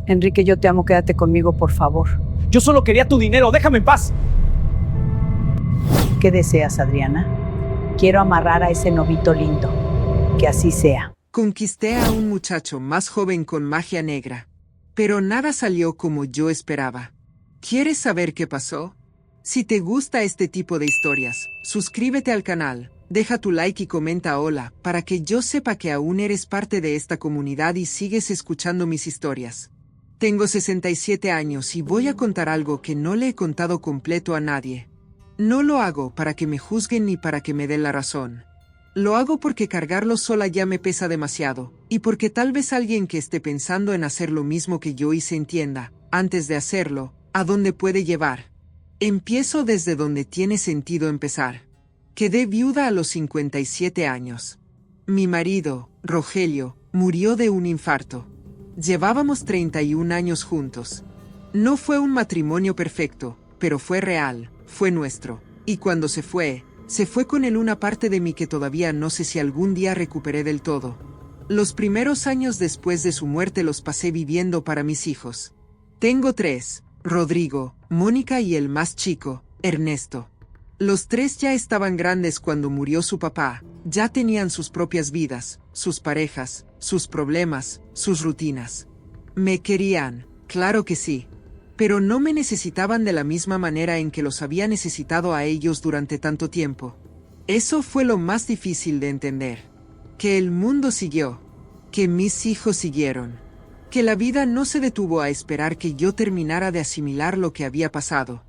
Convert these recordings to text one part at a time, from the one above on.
Enrique, yo te amo, quédate conmigo, por favor. Yo solo quería tu dinero, déjame en paz. ¿Qué deseas, Adriana? Quiero amarrar a ese novito lindo. Que así sea. Conquisté a un muchacho más joven con magia negra. Pero nada salió como yo esperaba. ¿Quieres saber qué pasó? Si te gusta este tipo de historias, suscríbete al canal, deja tu like y comenta hola, para que yo sepa que aún eres parte de esta comunidad y sigues escuchando mis historias. Tengo 67 años y voy a contar algo que no le he contado completo a nadie. No lo hago para que me juzguen ni para que me den la razón. Lo hago porque cargarlo sola ya me pesa demasiado, y porque tal vez alguien que esté pensando en hacer lo mismo que yo hice entienda, antes de hacerlo, a dónde puede llevar. Empiezo desde donde tiene sentido empezar. Quedé viuda a los 57 años. Mi marido, Rogelio, murió de un infarto. Llevábamos 31 años juntos. No fue un matrimonio perfecto, pero fue real, fue nuestro, y cuando se fue con él una parte de mí que todavía no sé si algún día recuperé del todo. Los primeros años después de su muerte los pasé viviendo para mis hijos. Tengo 3, Rodrigo, Mónica y el más chico, Ernesto. Los 3 ya estaban grandes cuando murió su papá, ya tenían sus propias vidas, sus parejas, sus problemas, sus rutinas. Me querían, claro que sí. Pero no me necesitaban de la misma manera en que los había necesitado a ellos durante tanto tiempo. Eso fue lo más difícil de entender. Que el mundo siguió. Que mis hijos siguieron. Que la vida no se detuvo a esperar que yo terminara de asimilar lo que había pasado.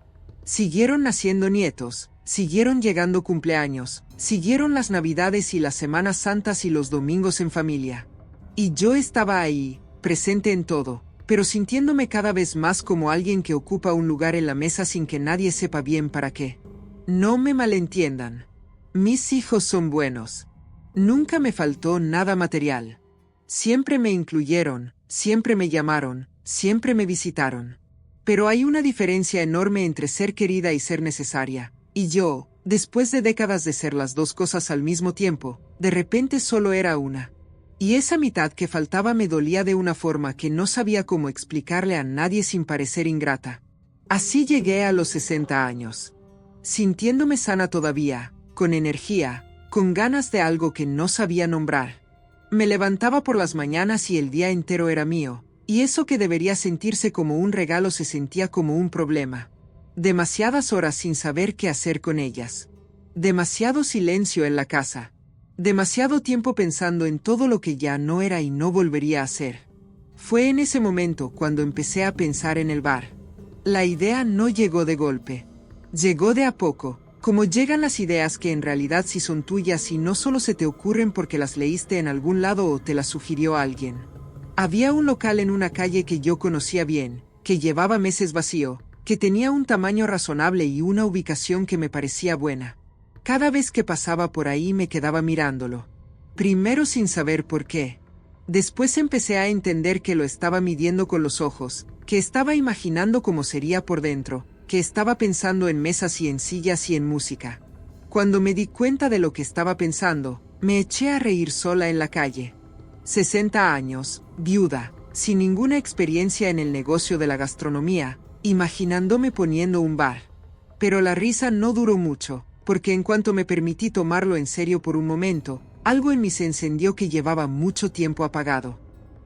Siguieron naciendo nietos, siguieron llegando cumpleaños, siguieron las Navidades y las Semanas Santas y los domingos en familia. Y yo estaba ahí, presente en todo, pero sintiéndome cada vez más como alguien que ocupa un lugar en la mesa sin que nadie sepa bien para qué. No me malentiendan. Mis hijos son buenos. Nunca me faltó nada material. Siempre me incluyeron, siempre me llamaron, siempre me visitaron. Pero hay una diferencia enorme entre ser querida y ser necesaria. Y yo, después de décadas de ser las dos cosas al mismo tiempo, de repente solo era una. Y esa mitad que faltaba me dolía de una forma que no sabía cómo explicarle a nadie sin parecer ingrata. Así llegué a los 60 años. Sintiéndome sana todavía, con energía, con ganas de algo que no sabía nombrar. Me levantaba por las mañanas y el día entero era mío, y eso que debería sentirse como un regalo se sentía como un problema. Demasiadas horas sin saber qué hacer con ellas. Demasiado silencio en la casa. Demasiado tiempo pensando en todo lo que ya no era y no volvería a ser. Fue en ese momento cuando empecé a pensar en el bar. La idea no llegó de golpe. Llegó de a poco, como llegan las ideas que en realidad sí son tuyas y no solo se te ocurren porque las leíste en algún lado o te las sugirió alguien. Había un local en una calle que yo conocía bien, que llevaba meses vacío, que tenía un tamaño razonable y una ubicación que me parecía buena. Cada vez que pasaba por ahí me quedaba mirándolo. Primero sin saber por qué. Después empecé a entender que lo estaba midiendo con los ojos, que estaba imaginando cómo sería por dentro, que estaba pensando en mesas y en sillas y en música. Cuando me di cuenta de lo que estaba pensando, me eché a reír sola en la calle. 60 años, viuda, sin ninguna experiencia en el negocio de la gastronomía, imaginándome poniendo un bar. Pero la risa no duró mucho, porque en cuanto me permití tomarlo en serio por un momento, algo en mí se encendió que llevaba mucho tiempo apagado.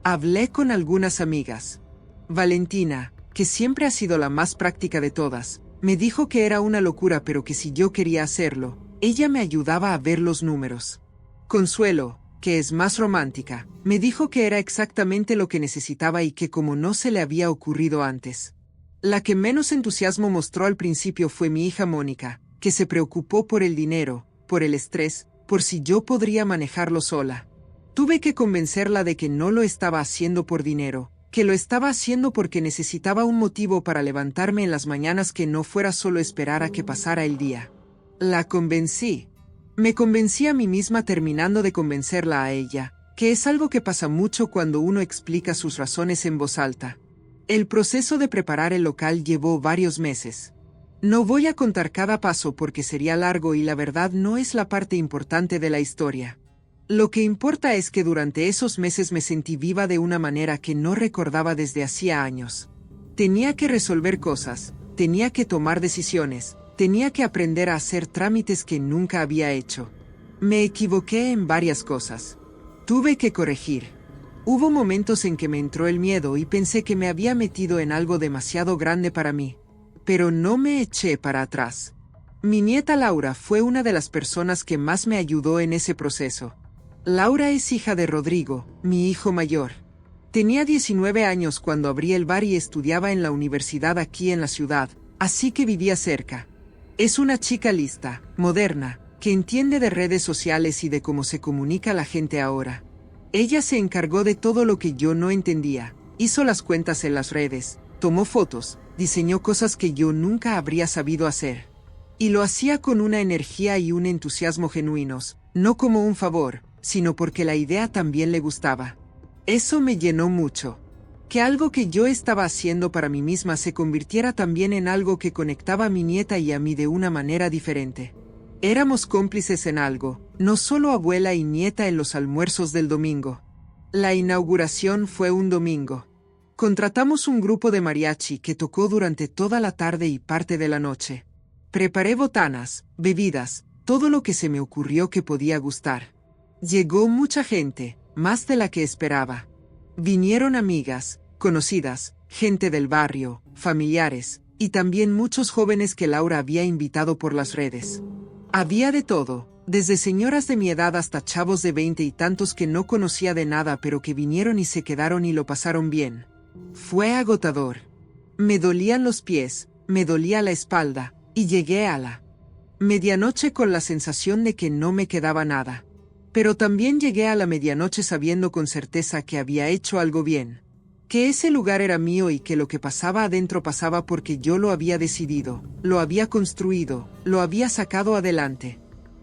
Hablé con algunas amigas. Valentina, que siempre ha sido la más práctica de todas, me dijo que era una locura pero que si yo quería hacerlo, ella me ayudaba a ver los números. Consuelo, que es más romántica, me dijo que era exactamente lo que necesitaba y que como no se le había ocurrido antes. La que menos entusiasmo mostró al principio fue mi hija Mónica, que se preocupó por el dinero, por el estrés, por si yo podría manejarlo sola. Tuve que convencerla de que no lo estaba haciendo por dinero, que lo estaba haciendo porque necesitaba un motivo para levantarme en las mañanas que no fuera solo esperar a que pasara el día. La convencí. Me convencí a mí misma terminando de convencerla a ella, que es algo que pasa mucho cuando uno explica sus razones en voz alta. El proceso de preparar el local llevó varios meses. No voy a contar cada paso porque sería largo y la verdad no es la parte importante de la historia. Lo que importa es que durante esos meses me sentí viva de una manera que no recordaba desde hacía años. Tenía que resolver cosas, tenía que tomar decisiones, tenía que aprender a hacer trámites que nunca había hecho. Me equivoqué en varias cosas. Tuve que corregir. Hubo momentos en que me entró el miedo y pensé que me había metido en algo demasiado grande para mí. Pero no me eché para atrás. Mi nieta Laura fue una de las personas que más me ayudó en ese proceso. Laura es hija de Rodrigo, mi hijo mayor. Tenía 19 años cuando abrí el bar y estudiaba en la universidad aquí en la ciudad, así que vivía cerca. Es una chica lista, moderna, que entiende de redes sociales y de cómo se comunica la gente ahora. Ella se encargó de todo lo que yo no entendía, hizo las cuentas en las redes, tomó fotos, diseñó cosas que yo nunca habría sabido hacer. Y lo hacía con una energía y un entusiasmo genuinos, no como un favor, sino porque la idea también le gustaba. Eso me llenó mucho. Que algo que yo estaba haciendo para mí misma se convirtiera también en algo que conectaba a mi nieta y a mí de una manera diferente. Éramos cómplices en algo, no solo abuela y nieta en los almuerzos del domingo. La inauguración fue un domingo. Contratamos un grupo de mariachi que tocó durante toda la tarde y parte de la noche. Preparé botanas, bebidas, todo lo que se me ocurrió que podía gustar. Llegó mucha gente, más de la que esperaba. Vinieron amigas, conocidas, gente del barrio, familiares, y también muchos jóvenes que Laura había invitado por las redes. Había de todo, desde señoras de mi edad hasta chavos de 20 y tantos que no conocía de nada pero que vinieron y se quedaron y lo pasaron bien. Fue agotador. Me dolían los pies, me dolía la espalda, y llegué a la medianoche con la sensación de que no me quedaba nada. Pero también llegué a la medianoche sabiendo con certeza que había hecho algo bien. Que ese lugar era mío y que lo que pasaba adentro pasaba porque yo lo había decidido, lo había construido, lo había sacado adelante.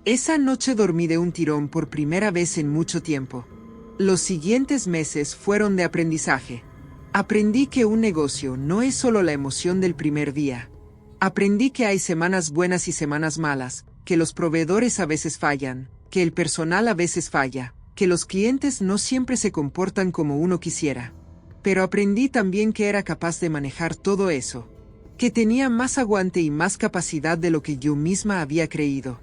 Esa noche dormí de un tirón por primera vez en mucho tiempo. Los siguientes meses fueron de aprendizaje. Aprendí que un negocio no es solo la emoción del primer día. Aprendí que hay semanas buenas y semanas malas, que los proveedores a veces fallan, que el personal a veces falla, que los clientes no siempre se comportan como uno quisiera. Pero aprendí también que era capaz de manejar todo eso, que tenía más aguante y más capacidad de lo que yo misma había creído.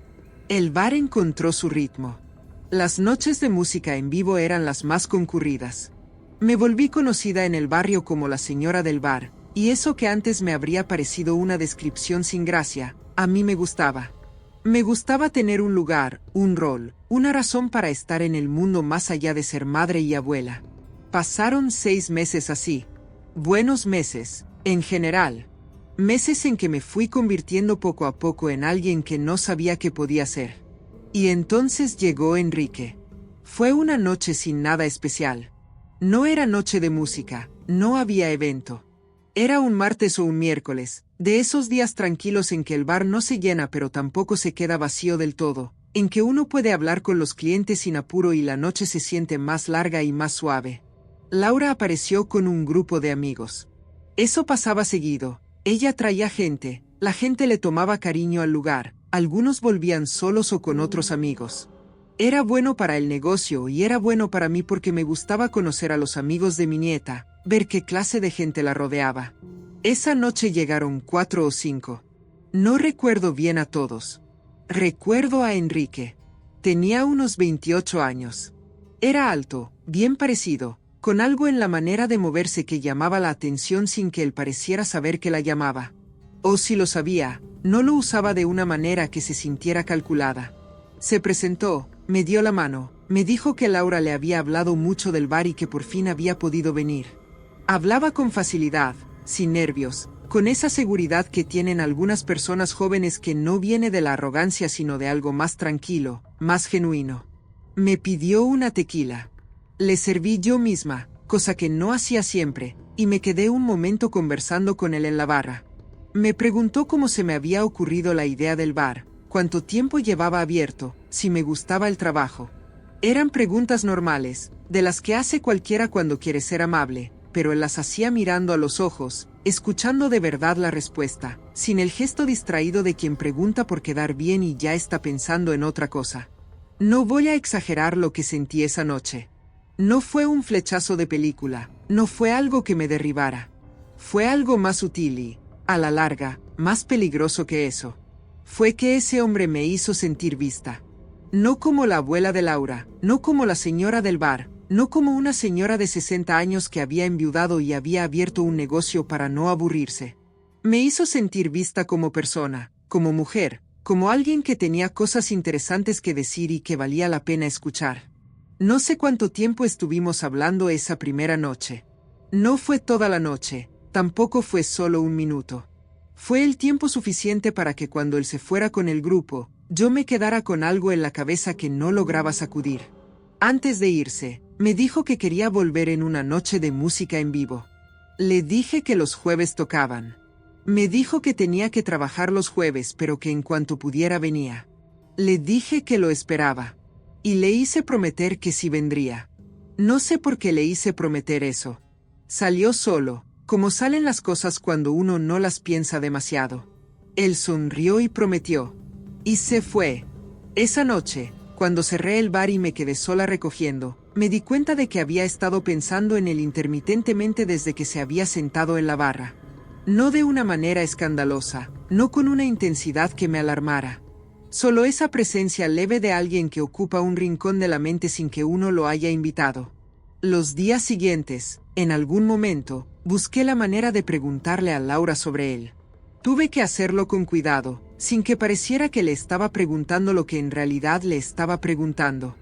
El bar encontró su ritmo. Las noches de música en vivo eran las más concurridas. Me volví conocida en el barrio como la señora del bar, y eso que antes me habría parecido una descripción sin gracia, a mí me gustaba. Me gustaba tener un lugar, un rol, una razón para estar en el mundo más allá de ser madre y abuela. Pasaron 6 meses así. Buenos meses, en general. Meses en que me fui convirtiendo poco a poco en alguien que no sabía qué podía ser. Y entonces llegó Enrique. Fue una noche sin nada especial. No era noche de música, no había evento. Era un martes o un miércoles, de esos días tranquilos en que el bar no se llena pero tampoco se queda vacío del todo, en que uno puede hablar con los clientes sin apuro y la noche se siente más larga y más suave. Laura apareció con un grupo de amigos. Eso pasaba seguido, ella traía gente, la gente le tomaba cariño al lugar, algunos volvían solos o con otros amigos. Era bueno para el negocio y era bueno para mí porque me gustaba conocer a los amigos de mi nieta, ver qué clase de gente la rodeaba. Esa noche llegaron 4 o 5. No recuerdo bien a todos. Recuerdo a Enrique. Tenía unos 28 años. Era alto, bien parecido, con algo en la manera de moverse que llamaba la atención sin que él pareciera saber que la llamaba. O si lo sabía, no lo usaba de una manera que se sintiera calculada. Se presentó, me dio la mano, me dijo que Laura le había hablado mucho del bar y que por fin había podido venir. Hablaba con facilidad, sin nervios, con esa seguridad que tienen algunas personas jóvenes que no viene de la arrogancia sino de algo más tranquilo, más genuino. Me pidió una tequila. Le serví yo misma, cosa que no hacía siempre, y me quedé un momento conversando con él en la barra. Me preguntó cómo se me había ocurrido la idea del bar, cuánto tiempo llevaba abierto, si me gustaba el trabajo. Eran preguntas normales, de las que hace cualquiera cuando quiere ser amable, pero él las hacía mirando a los ojos, escuchando de verdad la respuesta, sin el gesto distraído de quien pregunta por quedar bien y ya está pensando en otra cosa. No voy a exagerar lo que sentí esa noche. No fue un flechazo de película, no fue algo que me derribara. Fue algo más sutil y, a la larga, más peligroso que eso. Fue que ese hombre me hizo sentir vista. No como la abuela de Laura, no como la señora del bar, no como una señora de 60 años que había enviudado y había abierto un negocio para no aburrirse. Me hizo sentir vista como persona, como mujer, como alguien que tenía cosas interesantes que decir y que valía la pena escuchar. No sé cuánto tiempo estuvimos hablando esa primera noche. No fue toda la noche, tampoco fue solo un minuto. Fue el tiempo suficiente para que cuando él se fuera con el grupo, yo me quedara con algo en la cabeza que no lograba sacudir. Antes de irse, me dijo que quería volver en una noche de música en vivo. Le dije que los jueves tocaban. Me dijo que tenía que trabajar los jueves, pero que en cuanto pudiera venía. Le dije que lo esperaba. Y le hice prometer que sí vendría. No sé por qué le hice prometer eso. Salió solo, como salen las cosas cuando uno no las piensa demasiado. Él sonrió y prometió. Y se fue. Esa noche, cuando cerré el bar y me quedé sola recogiendo, me di cuenta de que había estado pensando en él intermitentemente desde que se había sentado en la barra. No de una manera escandalosa, no con una intensidad que me alarmara. Solo esa presencia leve de alguien que ocupa un rincón de la mente sin que uno lo haya invitado. Los días siguientes, en algún momento, busqué la manera de preguntarle a Laura sobre él. Tuve que hacerlo con cuidado, sin que pareciera que le estaba preguntando lo que en realidad le estaba preguntando.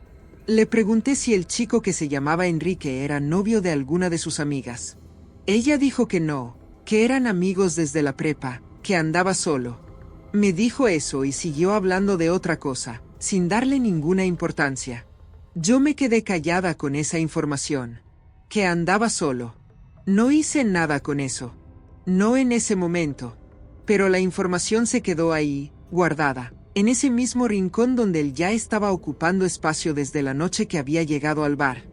Le pregunté si el chico que se llamaba Enrique era novio de alguna de sus amigas. Ella dijo que no, que eran amigos desde la prepa, que andaba solo. Me dijo eso y siguió hablando de otra cosa, sin darle ninguna importancia. Yo me quedé callada con esa información. Que andaba solo. No hice nada con eso. No en ese momento. Pero la información se quedó ahí, guardada, en ese mismo rincón donde él ya estaba ocupando espacio desde la noche que había llegado al bar.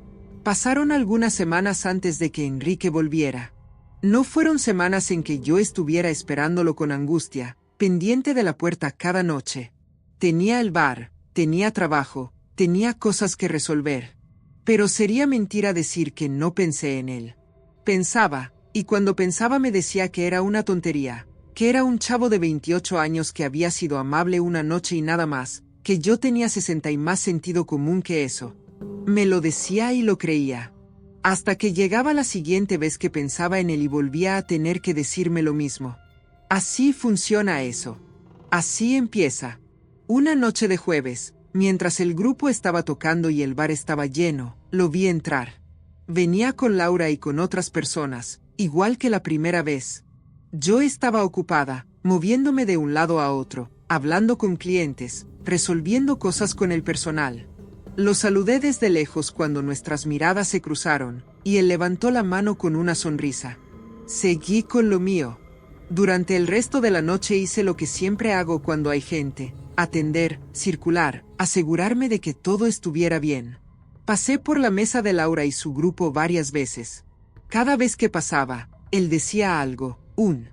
Pasaron algunas semanas antes de que Enrique volviera. No fueron semanas en que yo estuviera esperándolo con angustia, pendiente de la puerta cada noche. Tenía el bar, tenía trabajo, tenía cosas que resolver. Pero sería mentira decir que no pensé en él. Pensaba, y cuando pensaba me decía que era una tontería, que era un chavo de 28 años que había sido amable una noche y nada más, que yo tenía 60 y más sentido común que eso. Me lo decía y lo creía. Hasta que llegaba la siguiente vez que pensaba en él y volvía a tener que decirme lo mismo. Así funciona eso. Así empieza. Una noche de jueves, mientras el grupo estaba tocando y el bar estaba lleno, lo vi entrar. Venía con Laura y con otras personas, igual que la primera vez. Yo estaba ocupada, moviéndome de un lado a otro, hablando con clientes, resolviendo cosas con el personal. Lo saludé desde lejos cuando nuestras miradas se cruzaron, y él levantó la mano con una sonrisa. Seguí con lo mío. Durante el resto de la noche hice lo que siempre hago cuando hay gente: atender, circular, asegurarme de que todo estuviera bien. Pasé por la mesa de Laura y su grupo varias veces. Cada vez que pasaba, él decía algo, un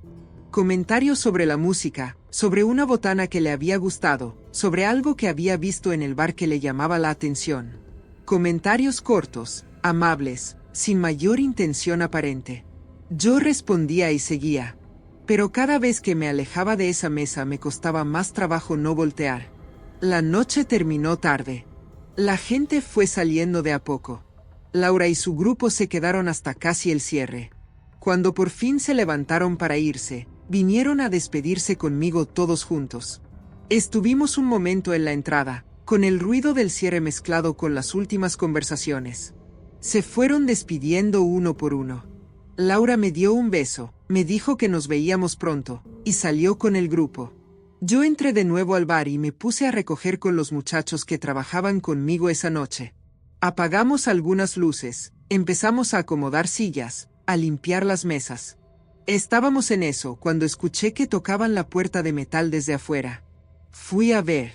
comentario sobre la música, sobre una botana que le había gustado, sobre algo que había visto en el bar que le llamaba la atención. Comentarios cortos, amables, sin mayor intención aparente. Yo respondía y seguía. Pero cada vez que me alejaba de esa mesa me costaba más trabajo no voltear. La noche terminó tarde. La gente fue saliendo de a poco. Laura y su grupo se quedaron hasta casi el cierre. Cuando por fin se levantaron para irse, vinieron a despedirse conmigo todos juntos. Estuvimos un momento en la entrada, con el ruido del cierre mezclado con las últimas conversaciones. Se fueron despidiendo uno por uno. Laura me dio un beso, me dijo que nos veíamos pronto, y salió con el grupo. Yo entré de nuevo al bar y me puse a recoger con los muchachos que trabajaban conmigo esa noche. Apagamos algunas luces, empezamos a acomodar sillas, a limpiar las mesas. Estábamos en eso cuando escuché que tocaban la puerta de metal desde afuera. Fui a ver.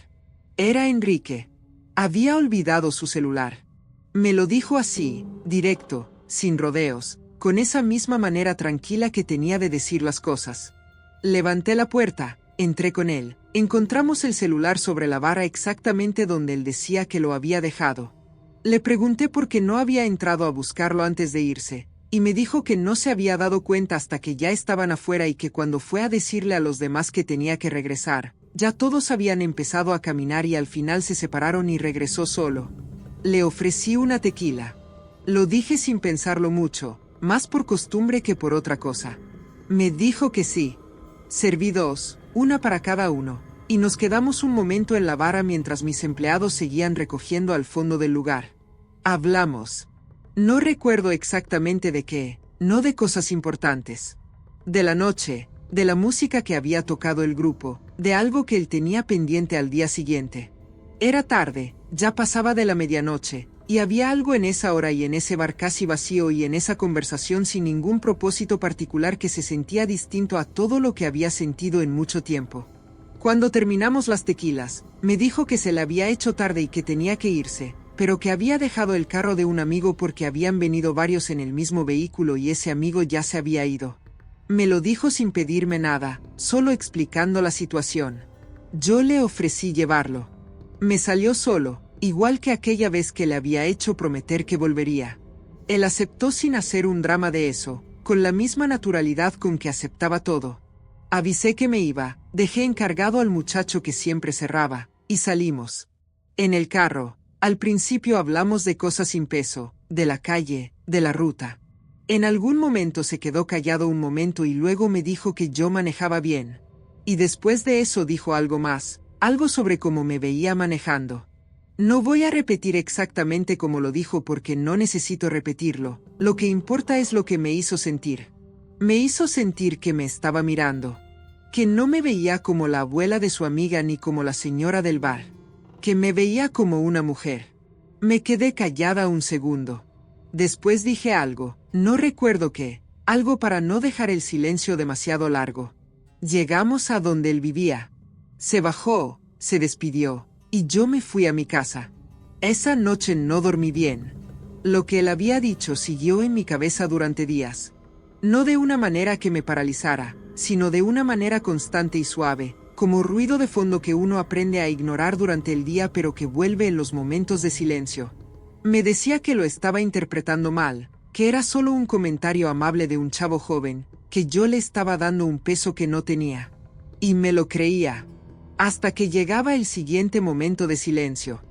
Era Enrique. Había olvidado su celular. Me lo dijo así, directo, sin rodeos, con esa misma manera tranquila que tenía de decir las cosas. Levanté la puerta, Entré con él. Encontramos el celular sobre la barra exactamente donde él decía que lo había dejado. Le pregunté por qué no había entrado a buscarlo antes de irse, y me dijo que no se había dado cuenta hasta que ya estaban afuera y que cuando fue a decirle a los demás que tenía que regresar, ya todos habían empezado a caminar y al final se separaron y regresó solo. Le ofrecí una tequila. Lo dije sin pensarlo mucho, más por costumbre que por otra cosa. Me dijo que sí. Serví 2, una para cada uno, y nos quedamos un momento en la barra mientras mis empleados seguían recogiendo al fondo del lugar. Hablamos. No recuerdo exactamente de qué, no de cosas importantes. De la noche, de la música que había tocado el grupo, de algo que él tenía pendiente al día siguiente. Era tarde, ya pasaba de la medianoche, y había algo en esa hora y en ese bar casi vacío y en esa conversación sin ningún propósito particular que se sentía distinto a todo lo que había sentido en mucho tiempo. Cuando terminamos las tequilas, me dijo que se le había hecho tarde y que tenía que irse, pero que había dejado el carro de un amigo porque habían venido varios en el mismo vehículo y ese amigo ya se había ido. Me lo dijo sin pedirme nada, solo explicando la situación. Yo le ofrecí llevarlo. Me salió solo, igual que aquella vez que le había hecho prometer que volvería. Él aceptó sin hacer un drama de eso, con la misma naturalidad con que aceptaba todo. Avisé que me iba, dejé encargado al muchacho que siempre cerraba, y salimos. En el carro, al principio hablamos de cosas sin peso, de la calle, de la ruta. En algún momento se quedó callado un momento y luego me dijo que yo manejaba bien. Y después de eso dijo algo más, algo sobre cómo me veía manejando. No voy a repetir exactamente como lo dijo porque no necesito repetirlo, lo que importa es lo que me hizo sentir. Me hizo sentir que me estaba mirando. Que no me veía como la abuela de su amiga ni como la señora del bar. Que me veía como una mujer. Me quedé callada un segundo. Después dije algo, no recuerdo qué, algo para no dejar el silencio demasiado largo. Llegamos a donde él vivía. Se bajó, se despidió, y yo me fui a mi casa. Esa noche no dormí bien. Lo que él había dicho siguió en mi cabeza durante días. No de una manera que me paralizara, sino de una manera constante y suave, como ruido de fondo que uno aprende a ignorar durante el día pero que vuelve en los momentos de silencio. Me decía que lo estaba interpretando mal, que era solo un comentario amable de un chavo joven, que yo le estaba dando un peso que no tenía. Y me lo creía. Hasta que llegaba el siguiente momento de silencio.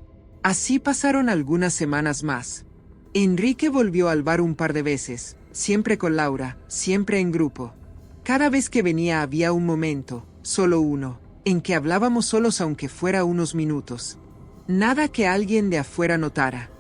Así pasaron algunas semanas más. Enrique volvió al bar un par de veces, siempre con Laura, siempre en grupo. Cada vez que venía había un momento, solo uno, en que hablábamos solos aunque fuera unos minutos. Nada que alguien de afuera notara.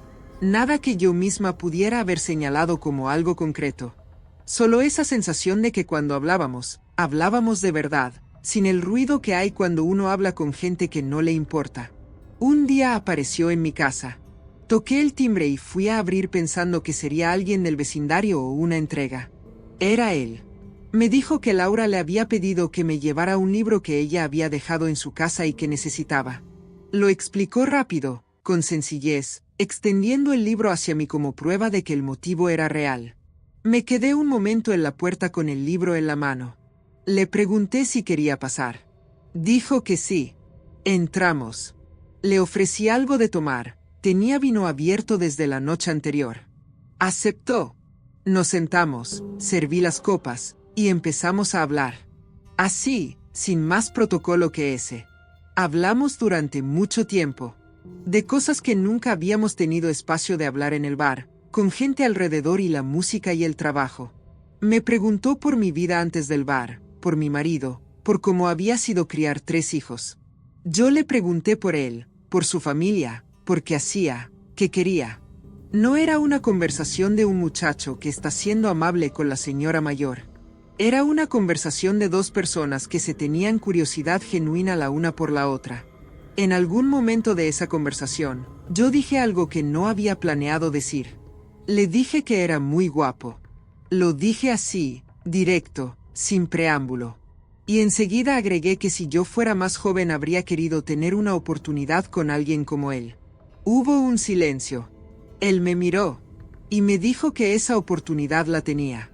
Nada que yo misma pudiera haber señalado como algo concreto. Solo esa sensación de que cuando hablábamos de verdad, sin el ruido que hay cuando uno habla con gente que no le importa. Un día apareció en mi casa. Toqué el timbre y fui a abrir pensando que sería alguien del vecindario o una entrega. Era él. Me dijo que Laura le había pedido que me llevara un libro que ella había dejado en su casa y que necesitaba. Lo explicó rápido, con sencillez, extendiendo el libro hacia mí como prueba de que el motivo era real. Me quedé un momento en la puerta con el libro en la mano. Le pregunté si quería pasar. Dijo que sí. Entramos. Le ofrecí algo de tomar. Tenía vino abierto desde la noche anterior. Aceptó. Nos sentamos, serví las copas, y empezamos a hablar. Así, sin más protocolo que ese. Hablamos durante mucho tiempo. De cosas que nunca habíamos tenido espacio de hablar en el bar, con gente alrededor y la música y el trabajo. Me preguntó por mi vida antes del bar, por mi marido, por cómo había sido criar 3 hijos. Yo le pregunté por él, por su familia, por qué hacía, qué quería. No era una conversación de un muchacho que está siendo amable con la señora mayor. Era una conversación de 2 personas que se tenían curiosidad genuina la una por la otra. En algún momento de esa conversación, yo dije algo que no había planeado decir. Le dije que era muy guapo. Lo dije así, directo, sin preámbulo. Y enseguida agregué que si yo fuera más joven habría querido tener una oportunidad con alguien como él. Hubo un silencio. Él me miró y me dijo que esa oportunidad la tenía.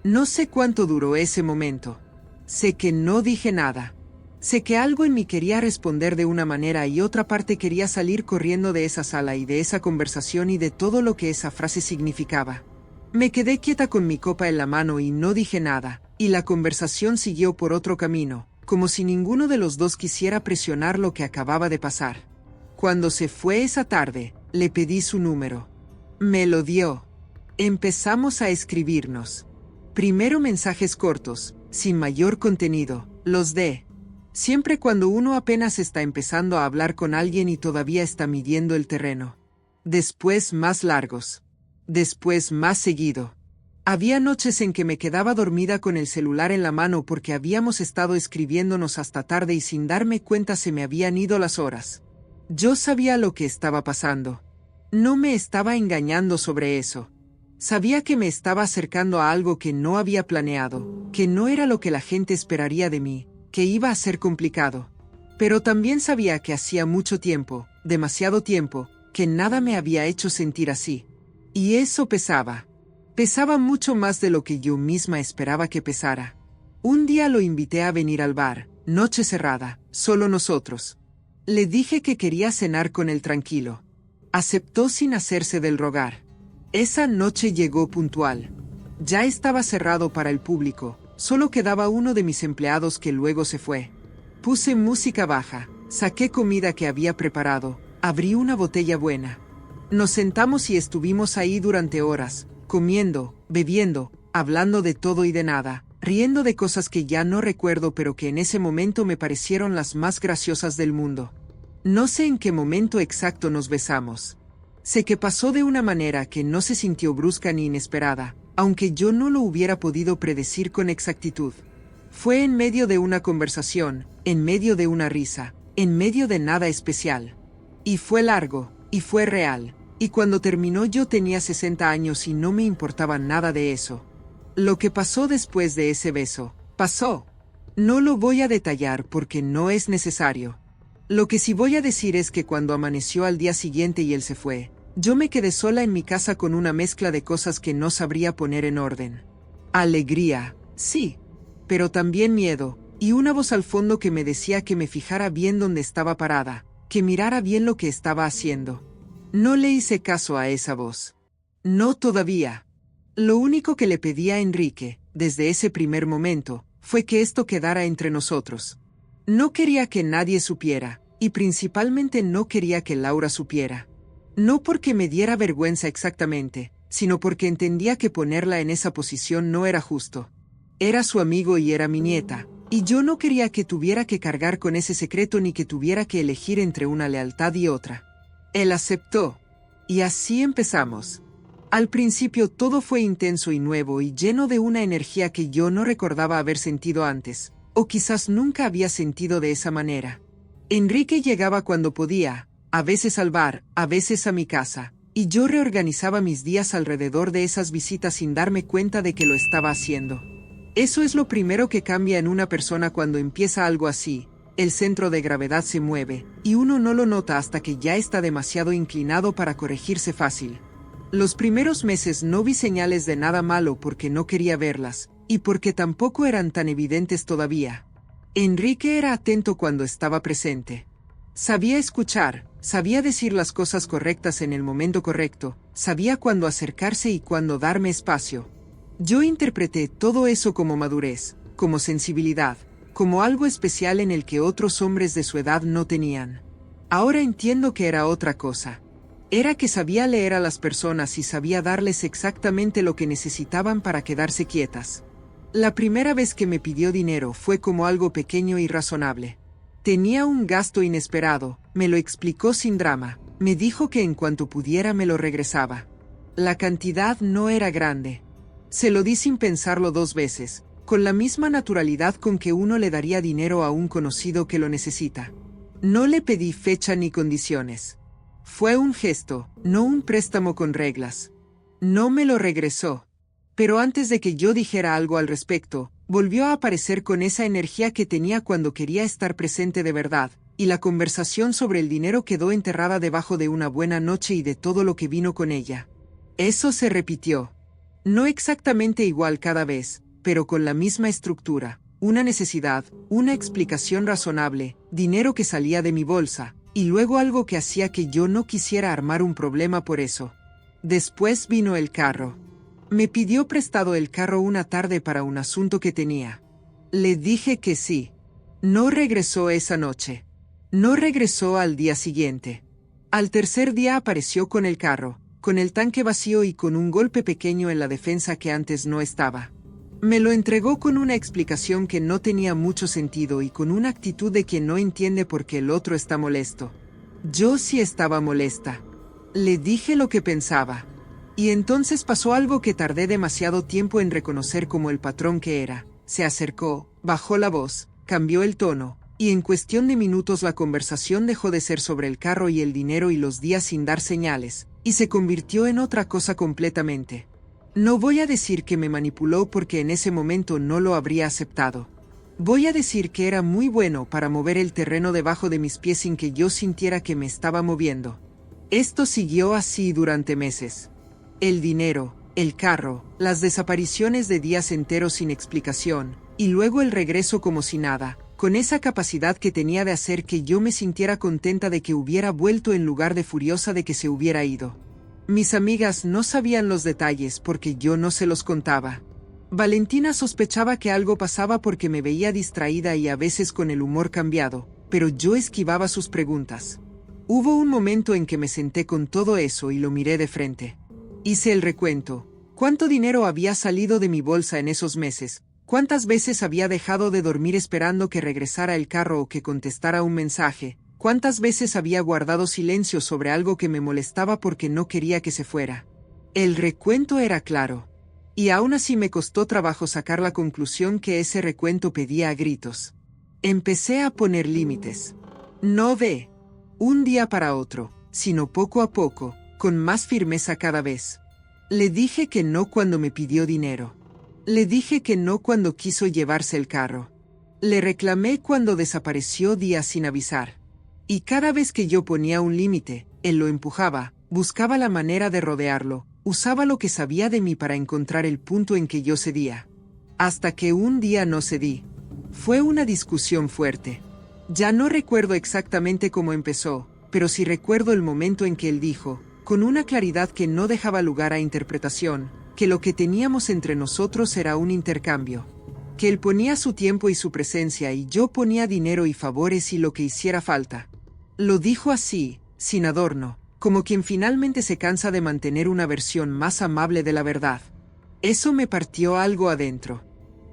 No sé cuánto duró ese momento. Sé que no dije nada. Sé que algo en mí quería responder de una manera y otra parte quería salir corriendo de esa sala y de esa conversación y de todo lo que esa frase significaba. Me quedé quieta con mi copa en la mano y no dije nada, y la conversación siguió por otro camino, como si ninguno de los dos quisiera presionar lo que acababa de pasar. Cuando se fue esa tarde, le pedí su número. Me lo dio. Empezamos a escribirnos. Primero mensajes cortos, sin mayor contenido, los de siempre cuando uno apenas está empezando a hablar con alguien y todavía está midiendo el terreno. Después más largos. Después más seguido. Había noches en que me quedaba dormida con el celular en la mano porque habíamos estado escribiéndonos hasta tarde y sin darme cuenta se me habían ido las horas. Yo sabía lo que estaba pasando. No me estaba engañando sobre eso. Sabía que me estaba acercando a algo que no había planeado, que no era lo que la gente esperaría de mí, que iba a ser complicado. Pero también sabía que hacía mucho tiempo, demasiado tiempo, que nada me había hecho sentir así. Y eso pesaba. Pesaba mucho más de lo que yo misma esperaba que pesara. Un día lo invité a venir al bar, noche cerrada, solo nosotros. Le dije que quería cenar con él tranquilo. Aceptó sin hacerse del rogar. Esa noche llegó puntual. Ya estaba cerrado para el público, solo quedaba uno de mis empleados que luego se fue. Puse música baja, saqué comida que había preparado, abrí una botella buena. Nos sentamos y estuvimos ahí durante horas, comiendo, bebiendo, hablando de todo y de nada, riendo de cosas que ya no recuerdo pero que en ese momento me parecieron las más graciosas del mundo. No sé en qué momento exacto nos besamos. Sé que pasó de una manera que no se sintió brusca ni inesperada, aunque yo no lo hubiera podido predecir con exactitud. Fue en medio de una conversación, en medio de una risa, en medio de nada especial. Y fue largo, y fue real, y cuando terminó yo tenía 60 años y no me importaba nada de eso. Lo que pasó después de ese beso, pasó. No lo voy a detallar porque no es necesario. Lo que sí voy a decir es que cuando amaneció al día siguiente y él se fue, yo me quedé sola en mi casa con una mezcla de cosas que no sabría poner en orden. Alegría, sí, pero también miedo, y una voz al fondo que me decía que me fijara bien dónde estaba parada, que mirara bien lo que estaba haciendo. No le hice caso a esa voz. No todavía. Lo único que le pedí a Enrique, desde ese primer momento, fue que esto quedara entre nosotros. No quería que nadie supiera, y principalmente no quería que Laura supiera. No porque me diera vergüenza exactamente, sino porque entendía que ponerla en esa posición no era justo. Era su amigo y era mi nieta, y yo no quería que tuviera que cargar con ese secreto ni que tuviera que elegir entre una lealtad y otra. Él aceptó, y así empezamos. Al principio todo fue intenso y nuevo y lleno de una energía que yo no recordaba haber sentido antes, o quizás nunca había sentido de esa manera. Enrique llegaba cuando podía, a veces al bar, a veces a mi casa, y yo reorganizaba mis días alrededor de esas visitas sin darme cuenta de que lo estaba haciendo. Eso es lo primero que cambia en una persona cuando empieza algo así. El centro de gravedad se mueve, y uno no lo nota hasta que ya está demasiado inclinado para corregirse fácil. Los primeros meses no vi señales de nada malo porque no quería verlas, y porque tampoco eran tan evidentes todavía. Enrique era atento cuando estaba presente. Sabía escuchar, sabía decir las cosas correctas en el momento correcto, sabía cuándo acercarse y cuándo darme espacio. Yo interpreté todo eso como madurez, como sensibilidad, como algo especial en el que otros hombres de su edad no tenían. Ahora entiendo que era otra cosa. Era que sabía leer a las personas y sabía darles exactamente lo que necesitaban para quedarse quietas. La primera vez que me pidió dinero fue como algo pequeño y razonable. Tenía un gasto inesperado, me lo explicó sin drama, me dijo que en cuanto pudiera me lo regresaba. La cantidad no era grande. Se lo di sin pensarlo 2 veces, con la misma naturalidad con que uno le daría dinero a un conocido que lo necesita. No le pedí fecha ni condiciones. Fue un gesto, no un préstamo con reglas. No me lo regresó. Pero antes de que yo dijera algo al respecto, volvió a aparecer con esa energía que tenía cuando quería estar presente de verdad, y la conversación sobre el dinero quedó enterrada debajo de una buena noche y de todo lo que vino con ella. Eso se repitió. No exactamente igual cada vez, pero con la misma estructura, una necesidad, una explicación razonable, dinero que salía de mi bolsa, y luego algo que hacía que yo no quisiera armar un problema por eso. Después vino el carro. Me pidió prestado el carro una tarde para un asunto que tenía. Le dije que sí. No regresó esa noche. No regresó al día siguiente. Al tercer día apareció con el carro, con el tanque vacío y con un golpe pequeño en la defensa que antes no estaba. Me lo entregó con una explicación que no tenía mucho sentido y con una actitud de quien no entiende por qué el otro está molesto. Yo sí estaba molesta. Le dije lo que pensaba. Y entonces pasó algo que tardé demasiado tiempo en reconocer como el patrón que era. Se acercó, bajó la voz, cambió el tono, y en cuestión de minutos la conversación dejó de ser sobre el carro y el dinero y los días sin dar señales, y se convirtió en otra cosa completamente. No voy a decir que me manipuló porque en ese momento no lo habría aceptado. Voy a decir que era muy bueno para mover el terreno debajo de mis pies sin que yo sintiera que me estaba moviendo. Esto siguió así durante meses. El dinero, el carro, las desapariciones de días enteros sin explicación, y luego el regreso como si nada, con esa capacidad que tenía de hacer que yo me sintiera contenta de que hubiera vuelto en lugar de furiosa de que se hubiera ido. Mis amigas no sabían los detalles porque yo no se los contaba. Valentina sospechaba que algo pasaba porque me veía distraída y a veces con el humor cambiado, pero yo esquivaba sus preguntas. Hubo un momento en que me senté con todo eso y lo miré de frente. Hice el recuento. ¿Cuánto dinero había salido de mi bolsa en esos meses? ¿Cuántas veces había dejado de dormir esperando que regresara el carro o que contestara un mensaje? ¿Cuántas veces había guardado silencio sobre algo que me molestaba porque no quería que se fuera? El recuento era claro. Y aún así me costó trabajo sacar la conclusión que ese recuento pedía a gritos. Empecé a poner límites. No de un día para otro, sino poco a poco, con más firmeza cada vez. Le dije que no cuando me pidió dinero. Le dije que no cuando quiso llevarse el carro. Le reclamé cuando desapareció días sin avisar. Y cada vez que yo ponía un límite, él lo empujaba, buscaba la manera de rodearlo, usaba lo que sabía de mí para encontrar el punto en que yo cedía. Hasta que un día no cedí. Fue una discusión fuerte. Ya no recuerdo exactamente cómo empezó, pero sí recuerdo el momento en que él dijo, con una claridad que no dejaba lugar a interpretación, que lo que teníamos entre nosotros era un intercambio. Que él ponía su tiempo y su presencia y yo ponía dinero y favores y lo que hiciera falta. Lo dijo así, sin adorno, como quien finalmente se cansa de mantener una versión más amable de la verdad. Eso me partió algo adentro.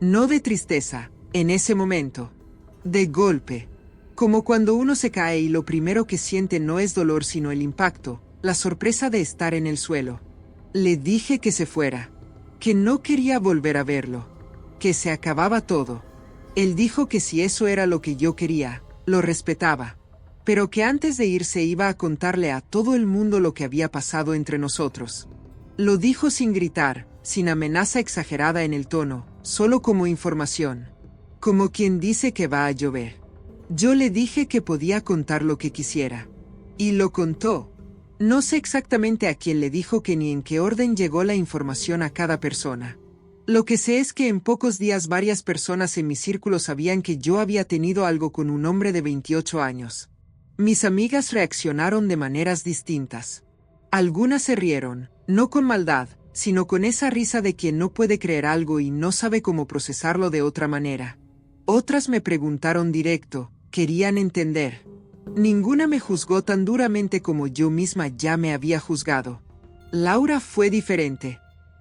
No de tristeza, en ese momento. De golpe. Como cuando uno se cae y lo primero que siente no es dolor sino el impacto, la sorpresa de estar en el suelo. Le dije que se fuera. Que no quería volver a verlo. Que se acababa todo. Él dijo que si eso era lo que yo quería, lo respetaba. Pero que antes de irse iba a contarle a todo el mundo lo que había pasado entre nosotros. Lo dijo sin gritar, sin amenaza exagerada en el tono, solo como información. Como quien dice que va a llover. Yo le dije que podía contar lo que quisiera. Y lo contó. No sé exactamente a quién le dijo que ni en qué orden llegó la información a cada persona. Lo que sé es que en pocos días varias personas en mi círculo sabían que yo había tenido algo con un hombre de 28 años. Mis amigas reaccionaron de maneras distintas. Algunas se rieron, no con maldad, sino con esa risa de quien no puede creer algo y no sabe cómo procesarlo de otra manera. Otras me preguntaron directo, querían entender. Ninguna me juzgó tan duramente como yo misma ya me había juzgado. Laura fue diferente.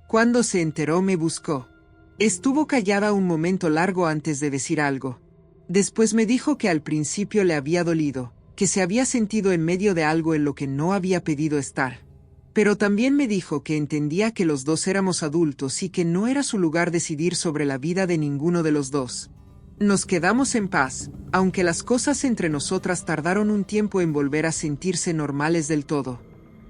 Cuando se enteró me buscó. Estuvo callada un momento largo antes de decir algo. Después me dijo que al principio le había dolido, que se había sentido en medio de algo en lo que no había pedido estar. Pero también me dijo que entendía que los dos éramos adultos y que no era su lugar decidir sobre la vida de ninguno de los dos. Nos quedamos en paz, aunque las cosas entre nosotras tardaron un tiempo en volver a sentirse normales del todo.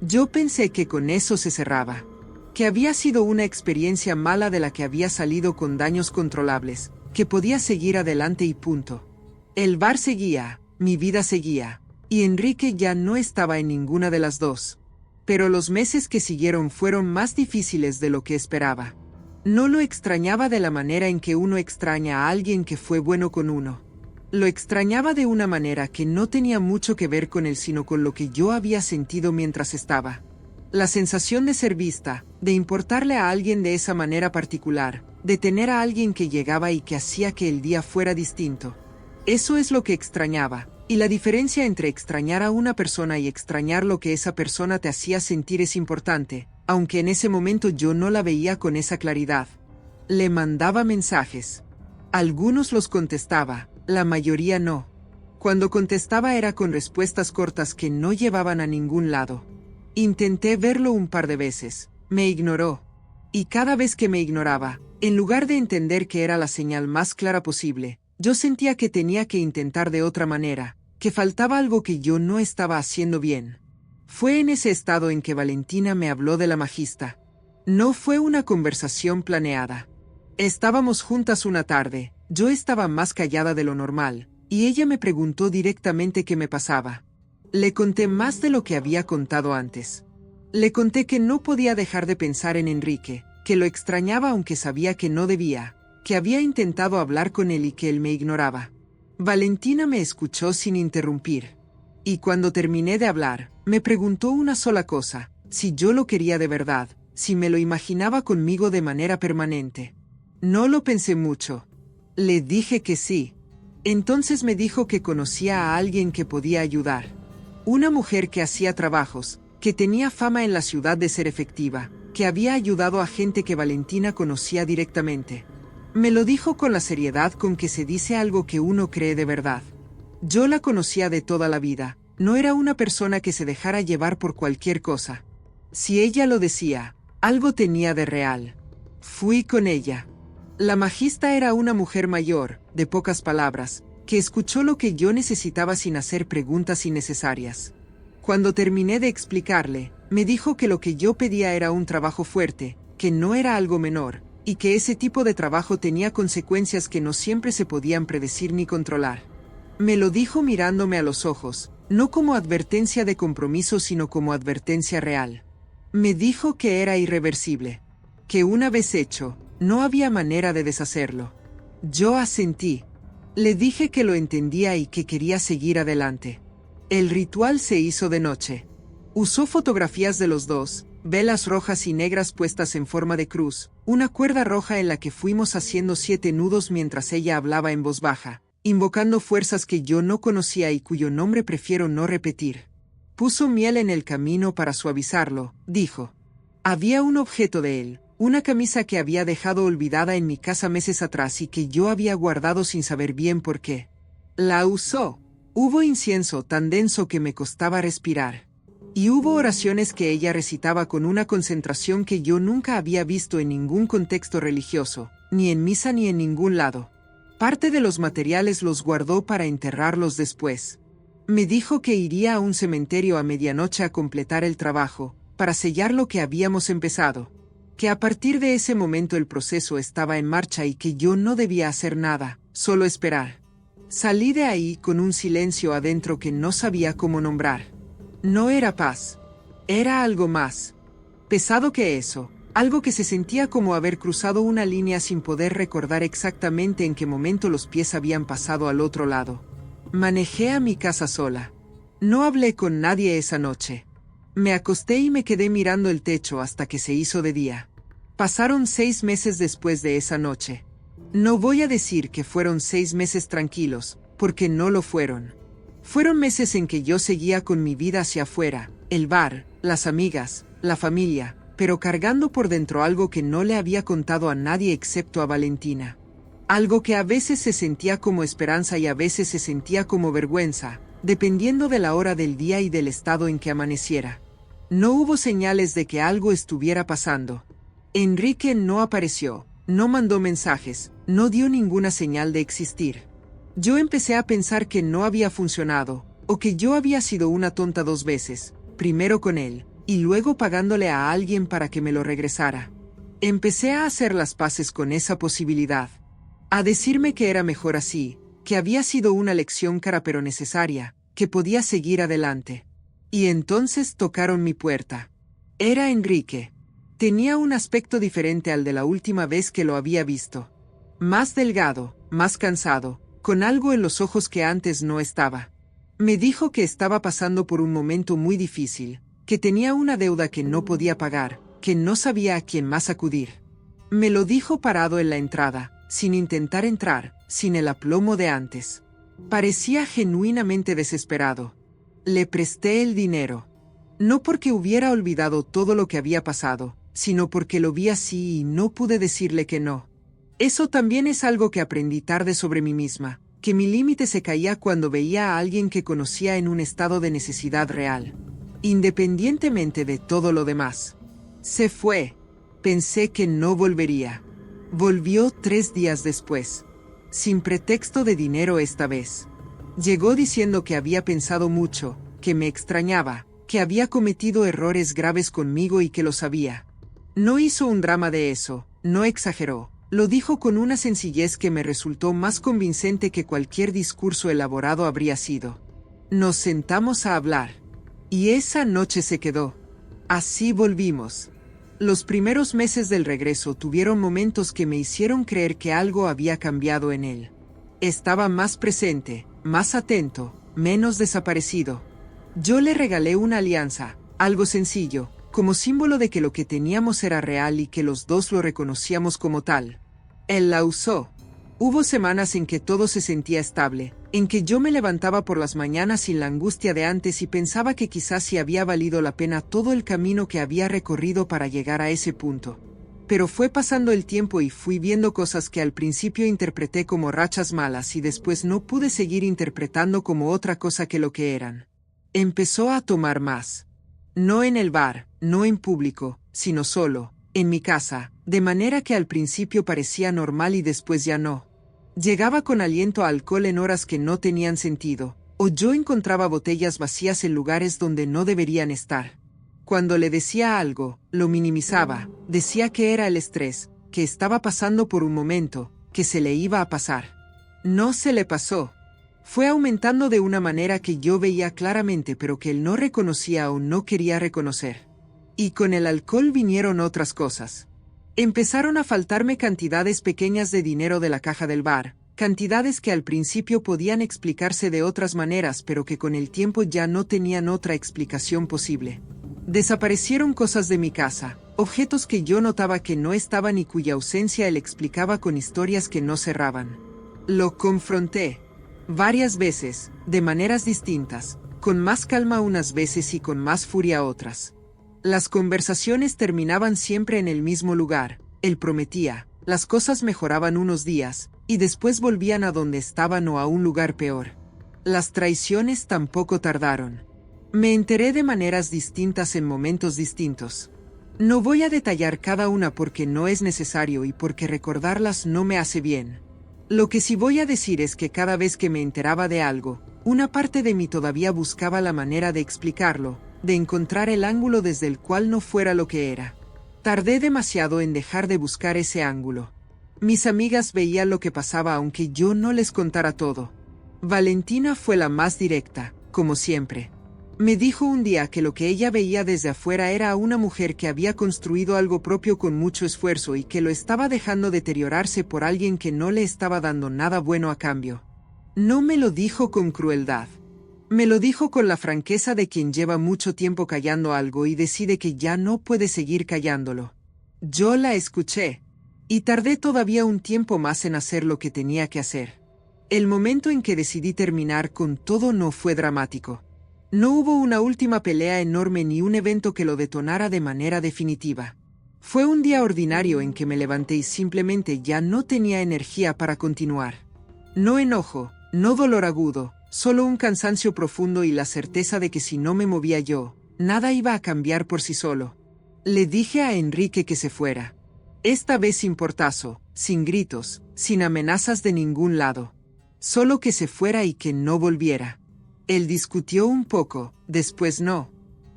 Yo pensé que con eso se cerraba. Que había sido una experiencia mala de la que había salido con daños controlables, que podía seguir adelante y punto. El bar seguía, mi vida seguía, y Enrique ya no estaba en ninguna de las dos. Pero los meses que siguieron fueron más difíciles de lo que esperaba. No lo extrañaba de la manera en que uno extraña a alguien que fue bueno con uno. Lo extrañaba de una manera que no tenía mucho que ver con él, sino con lo que yo había sentido mientras estaba. La sensación de ser vista, de importarle a alguien de esa manera particular, de tener a alguien que llegaba y que hacía que el día fuera distinto. Eso es lo que extrañaba, y la diferencia entre extrañar a una persona y extrañar lo que esa persona te hacía sentir es importante, aunque en ese momento yo no la veía con esa claridad. Le mandaba mensajes. Algunos los contestaba, la mayoría no. Cuando contestaba era con respuestas cortas que no llevaban a ningún lado. Intenté verlo un par de veces, me ignoró. Y cada vez que me ignoraba, en lugar de entender que era la señal más clara posible, yo sentía que tenía que intentar de otra manera, que faltaba algo que yo no estaba haciendo bien. Fue en ese estado en que Valentina me habló de la magista. No fue una conversación planeada. Estábamos juntas una tarde, yo estaba más callada de lo normal, y ella me preguntó directamente qué me pasaba. Le conté más de lo que había contado antes. Le conté que no podía dejar de pensar en Enrique, que lo extrañaba aunque sabía que no debía, que había intentado hablar con él y que él me ignoraba. Valentina me escuchó sin interrumpir. Y cuando terminé de hablar, me preguntó una sola cosa, si yo lo quería de verdad, si me lo imaginaba conmigo de manera permanente. No lo pensé mucho. Le dije que sí. Entonces me dijo que conocía a alguien que podía ayudar. Una mujer que hacía trabajos, que tenía fama en la ciudad de ser efectiva, que había ayudado a gente que Valentina conocía directamente. Me lo dijo con la seriedad con que se dice algo que uno cree de verdad. Yo la conocía de toda la vida, no era una persona que se dejara llevar por cualquier cosa. Si ella lo decía, algo tenía de real. Fui con ella. La magista era una mujer mayor, de pocas palabras, que escuchó lo que yo necesitaba sin hacer preguntas innecesarias. Cuando terminé de explicarle, me dijo que lo que yo pedía era un trabajo fuerte, que no era algo menor, y que ese tipo de trabajo tenía consecuencias que no siempre se podían predecir ni controlar. Me lo dijo mirándome a los ojos, no como advertencia de compromiso sino como advertencia real. Me dijo que era irreversible, que una vez hecho, no había manera de deshacerlo. Yo asentí. Le dije que lo entendía y que quería seguir adelante. El ritual se hizo de noche. Usó fotografías de los dos, velas rojas y negras puestas en forma de cruz, una cuerda roja en la que fuimos haciendo 7 nudos mientras ella hablaba en voz baja, invocando fuerzas que yo no conocía y cuyo nombre prefiero no repetir. Puso miel en el camino para suavizarlo, dijo. Había un objeto de él, una camisa que había dejado olvidada en mi casa meses atrás y que yo había guardado sin saber bien por qué. La usó. Hubo incienso tan denso que me costaba respirar. Y hubo oraciones que ella recitaba con una concentración que yo nunca había visto en ningún contexto religioso, ni en misa ni en ningún lado. Parte de los materiales los guardó para enterrarlos después. Me dijo que iría a un cementerio a medianoche a completar el trabajo, para sellar lo que habíamos empezado. Que a partir de ese momento el proceso estaba en marcha y que yo no debía hacer nada, solo esperar. Salí de ahí con un silencio adentro que no sabía cómo nombrar. No era paz. Era algo más. Pesado que eso, algo que se sentía como haber cruzado una línea sin poder recordar exactamente en qué momento los pies habían pasado al otro lado. Manejé a mi casa sola. No hablé con nadie esa noche. Me acosté y me quedé mirando el techo hasta que se hizo de día. Pasaron 6 meses después de esa noche. No voy a decir que fueron 6 meses tranquilos, porque no lo fueron. Fueron meses en que yo seguía con mi vida hacia afuera, el bar, las amigas, la familia, pero cargando por dentro algo que no le había contado a nadie excepto a Valentina. Algo que a veces se sentía como esperanza y a veces se sentía como vergüenza, dependiendo de la hora del día y del estado en que amaneciera. No hubo señales de que algo estuviera pasando. Enrique no apareció, no mandó mensajes, no dio ninguna señal de existir. Yo empecé a pensar que no había funcionado, o que yo había sido una tonta 2 veces, primero con él, y luego pagándole a alguien para que me lo regresara. Empecé a hacer las paces con esa posibilidad. A decirme que era mejor así, que había sido una lección cara pero necesaria, que podía seguir adelante. Y entonces tocaron mi puerta. Era Enrique. Tenía un aspecto diferente al de la última vez que lo había visto. Más delgado, más cansado, con algo en los ojos que antes no estaba. Me dijo que estaba pasando por un momento muy difícil, que tenía una deuda que no podía pagar, que no sabía a quién más acudir. Me lo dijo parado en la entrada, sin intentar entrar, sin el aplomo de antes. Parecía genuinamente desesperado. Le presté el dinero. No porque hubiera olvidado todo lo que había pasado, sino porque lo vi así y no pude decirle que no. Eso también es algo que aprendí tarde sobre mí misma, que mi límite se caía cuando veía a alguien que conocía en un estado de necesidad real, independientemente de todo lo demás. Se fue. Pensé que no volvería. Volvió 3 días después, sin pretexto de dinero esta vez. Llegó diciendo que había pensado mucho, que me extrañaba, que había cometido errores graves conmigo y que lo sabía. No hizo un drama de eso, no exageró. Lo dijo con una sencillez que me resultó más convincente que cualquier discurso elaborado habría sido. Nos sentamos a hablar. Y esa noche se quedó. Así volvimos. Los primeros meses del regreso tuvieron momentos que me hicieron creer que algo había cambiado en él. Estaba más presente, más atento, menos desaparecido. Yo le regalé una alianza, algo sencillo, como símbolo de que lo que teníamos era real y que los dos lo reconocíamos como tal. Él la usó. Hubo semanas en que todo se sentía estable, en que yo me levantaba por las mañanas sin la angustia de antes y pensaba que quizás sí había valido la pena todo el camino que había recorrido para llegar a ese punto. Pero fue pasando el tiempo y fui viendo cosas que al principio interpreté como rachas malas y después no pude seguir interpretando como otra cosa que lo que eran. Empezó a tomar más. No en el bar, no en público, sino solo, en mi casa, de manera que al principio parecía normal y después ya no. Llegaba con aliento a alcohol en horas que no tenían sentido, o yo encontraba botellas vacías en lugares donde no deberían estar. Cuando le decía algo, lo minimizaba, decía que era el estrés, que estaba pasando por un momento, que se le iba a pasar. No se le pasó. Fue aumentando de una manera que yo veía claramente pero que él no reconocía o no quería reconocer. Y con el alcohol vinieron otras cosas. Empezaron a faltarme cantidades pequeñas de dinero de la caja del bar, cantidades que al principio podían explicarse de otras maneras pero que con el tiempo ya no tenían otra explicación posible. Desaparecieron cosas de mi casa, objetos que yo notaba que no estaban y cuya ausencia él explicaba con historias que no cerraban. Lo confronté. Varias veces, de maneras distintas, con más calma unas veces y con más furia otras. Las conversaciones terminaban siempre en el mismo lugar, él prometía, las cosas mejoraban unos días, y después volvían a donde estaban o a un lugar peor. Las traiciones tampoco tardaron. Me enteré de maneras distintas en momentos distintos. No voy a detallar cada una porque no es necesario y porque recordarlas no me hace bien. Lo que sí voy a decir es que cada vez que me enteraba de algo, una parte de mí todavía buscaba la manera de explicarlo, de encontrar el ángulo desde el cual no fuera lo que era. Tardé demasiado en dejar de buscar ese ángulo. Mis amigas veían lo que pasaba aunque yo no les contara todo. Valentina fue la más directa, como siempre. Me dijo un día que lo que ella veía desde afuera era a una mujer que había construido algo propio con mucho esfuerzo y que lo estaba dejando deteriorarse por alguien que no le estaba dando nada bueno a cambio. No me lo dijo con crueldad. Me lo dijo con la franqueza de quien lleva mucho tiempo callando algo y decide que ya no puede seguir callándolo. Yo la escuché. Y tardé todavía un tiempo más en hacer lo que tenía que hacer. El momento en que decidí terminar con todo no fue dramático. No hubo una última pelea enorme ni un evento que lo detonara de manera definitiva. Fue un día ordinario en que me levanté y simplemente ya no tenía energía para continuar. No enojo, no dolor agudo, solo un cansancio profundo y la certeza de que si no me movía yo, nada iba a cambiar por sí solo. Le dije a Enrique que se fuera. Esta vez sin portazo, sin gritos, sin amenazas de ningún lado. Solo que se fuera y que no volviera. Él discutió un poco, después no.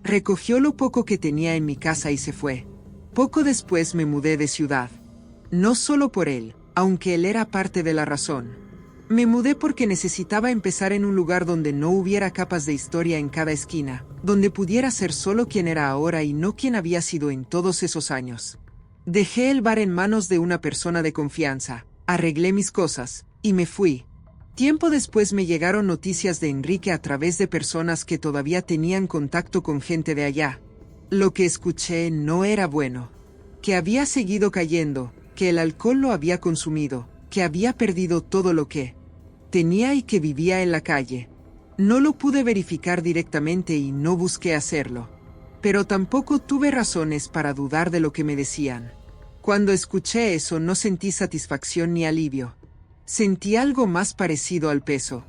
Recogió lo poco que tenía en mi casa y se fue. Poco después me mudé de ciudad. No solo por él, aunque él era parte de la razón. Me mudé porque necesitaba empezar en un lugar donde no hubiera capas de historia en cada esquina, donde pudiera ser solo quien era ahora y no quien había sido en todos esos años. Dejé el bar en manos de una persona de confianza, arreglé mis cosas, y me fui. Tiempo después me llegaron noticias de Enrique a través de personas que todavía tenían contacto con gente de allá. Lo que escuché no era bueno. Que había seguido cayendo, que el alcohol lo había consumido, que había perdido todo lo que tenía y que vivía en la calle. No lo pude verificar directamente y no busqué hacerlo. Pero tampoco tuve razones para dudar de lo que me decían. Cuando escuché eso no sentí satisfacción ni alivio. Sentí algo más parecido al peso.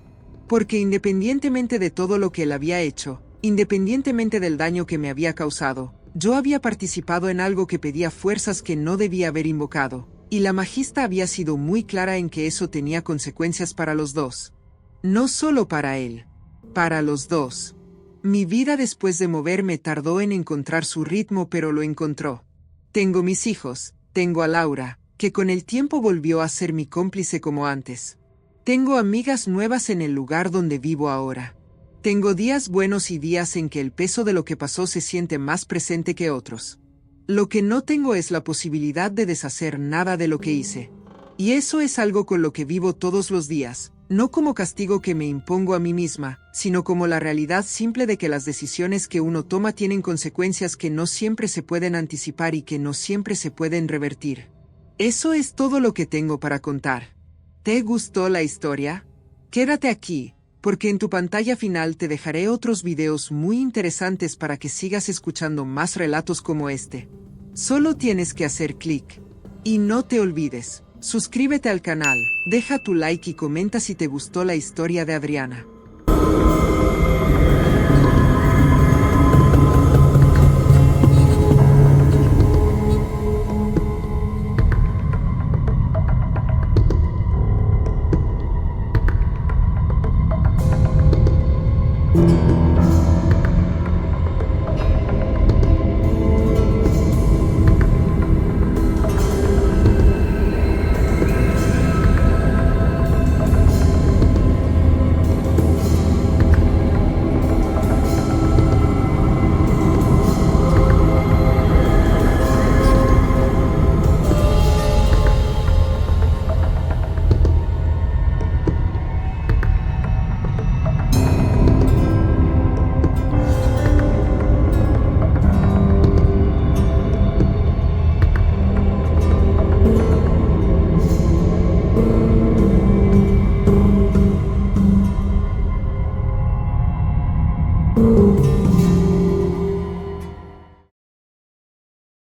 Porque independientemente de todo lo que él había hecho, independientemente del daño que me había causado, yo había participado en algo que pedía fuerzas que no debía haber invocado, y la magista había sido muy clara en que eso tenía consecuencias para los dos. No solo para él, para los dos. Mi vida después de moverme tardó en encontrar su ritmo, pero lo encontró. Tengo mis hijos, tengo a Laura, que con el tiempo volvió a ser mi cómplice como antes. Tengo amigas nuevas en el lugar donde vivo ahora. Tengo días buenos y días en que el peso de lo que pasó se siente más presente que otros. Lo que no tengo es la posibilidad de deshacer nada de lo que hice. Y eso es algo con lo que vivo todos los días, no como castigo que me impongo a mí misma, sino como la realidad simple de que las decisiones que uno toma tienen consecuencias que no siempre se pueden anticipar y que no siempre se pueden revertir. Eso es todo lo que tengo para contar. ¿Te gustó la historia? Quédate aquí, porque en tu pantalla final te dejaré otros videos muy interesantes para que sigas escuchando más relatos como este. Solo tienes que hacer clic. Y no te olvides, suscríbete al canal, deja tu like y comenta si te gustó la historia de Adriana.